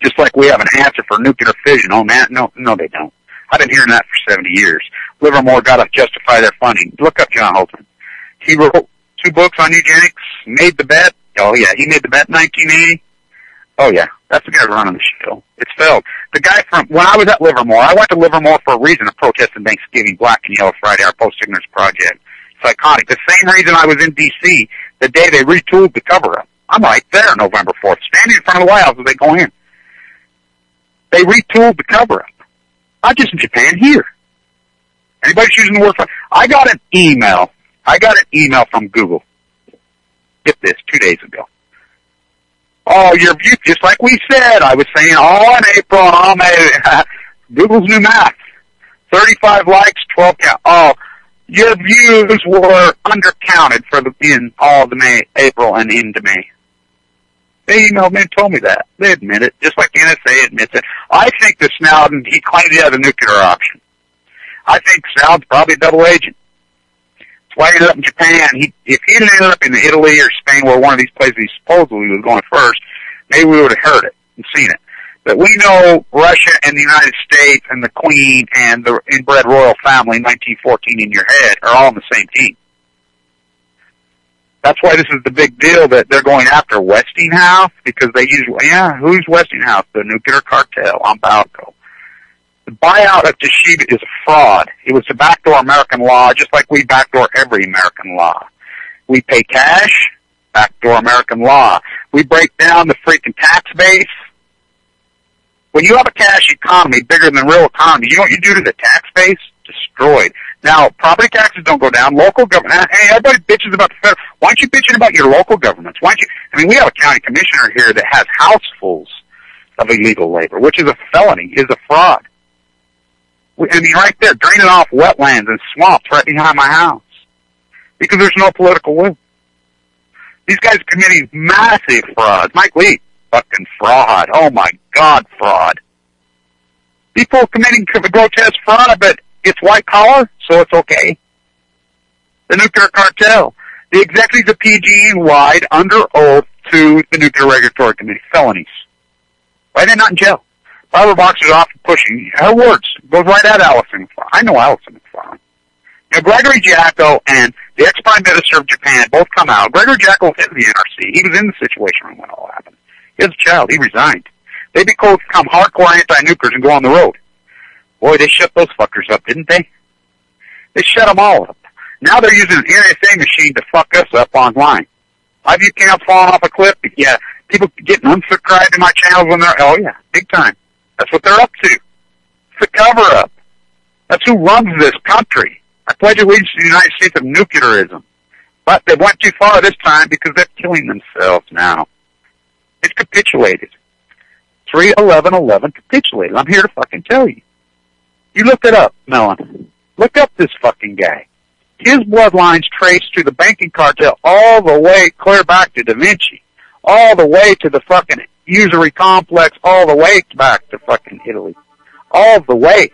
C: Just like we have an answer for nuclear fission. Oh, man, no, they don't. I've been hearing that for 70 years. Livermore got to justify their funding. Look up John Holtzman. He wrote 2 books on eugenics, made the bet. Oh, yeah, he made the bet in 1980. Oh, yeah, that's the guy running the show. It's failed. The guy from, when I was at Livermore, I went to Livermore for a reason of protesting Thanksgiving, Black and Yellow Friday, our post-ignorance project. It's iconic. The same reason I was in D.C. the day they retooled the cover-up. I'm right there November 4th, standing in front of the White House as they go in. They retooled the cover-up. Not just in Japan, here. Anybody's using the word for, I got an email from Google. Get this, 2 days ago. Oh, your view, just like we said, I was saying, in April, Google's new math. 35 likes, 12 count. Oh, your views were undercounted in all the May, April and into May. They emailed me and told me that. They admit it, just like the NSA admits it. I think that Snowden, he claimed he had a nuclear option. I think Snowden's probably a double agent. That's why he ended up in Japan. If he ended up in Italy or Spain, where one of these places he supposedly was going first, maybe we would have heard it and seen it. But we know Russia and the United States and the Queen and the inbred royal family, 1914 in your head, are all on the same team. That's why this is the big deal that they're going after Westinghouse, because they usually, who's Westinghouse? The nuclear cartel on Balco. The buyout of Toshiba is a fraud. It was to backdoor American law, just like we backdoor every American law. We pay cash, backdoor American law. We break down the freaking tax base. When you have a cash economy bigger than the real economy, you know what you do to the tax base? Destroyed. Now, property taxes don't go down. Local government, hey, everybody bitches about the federal. Why aren't you bitching about your local governments? We have a county commissioner here that has housefuls of illegal labor, which is a felony, is a fraud. Right there, draining off wetlands and swamps right behind my house. Because there's no political will. These guys are committing massive frauds. Mike Lee, fucking fraud. Oh my God, fraud. People committing grotesque fraud, but it's white collar, so it's okay. The nuclear cartel. The executives of PG lied under oath to the Nuclear Regulatory Committee. Felonies. Why are they not in jail? Barbara Boxer's off and pushing. Her words goes right at Allison McFarlane. I know Allison McFarlane. Gregory Jacko and the ex-prime minister of Japan both come out. Gregory Jacko was in the NRC. He was in the situation when it all happened. He has a child. He resigned. They become hardcore anti-nuclears and go on the road. Boy, they shut those fuckers up, didn't they? They shut them all up. Now they're using an NSA machine to fuck us up online. My view channel's falling off a cliff. Yeah, people getting unsubscribed to my channels when they're, big time. That's what they're up to. It's a cover-up. That's who runs this country. I pledge allegiance to the United States of nuclearism. But they went too far this time because they're killing themselves now. It's capitulated. 3/11/11 capitulated. I'm here to fucking tell you. You look it up, Mellon. Look up this fucking guy. His bloodlines trace to the banking cartel all the way clear back to Da Vinci. All the way to the fucking usury complex, all the way back to fucking Italy. All the way.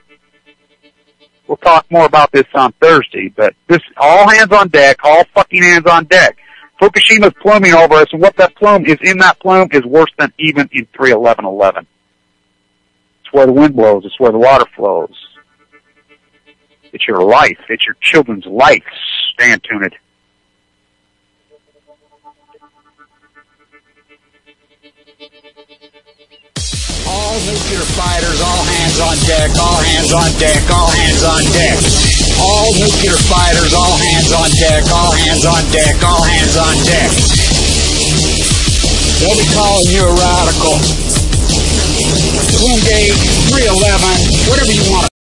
C: We'll talk more about this on Thursday, but this, all hands on deck, all fucking hands on deck. Fukushima's pluming over us, and what that plume is in that plume is worse than even in 3/11/11. It's where the wind blows, it's where the water flows. It's your life, it's your children's life. Stand tuned.
B: All nuclear fighters, all hands on deck, all hands on deck, all hands on deck. All nuclear fighters, all hands on deck, all hands on deck, all hands on deck. They'll be calling you a radical. Twin gate, 311, whatever you want to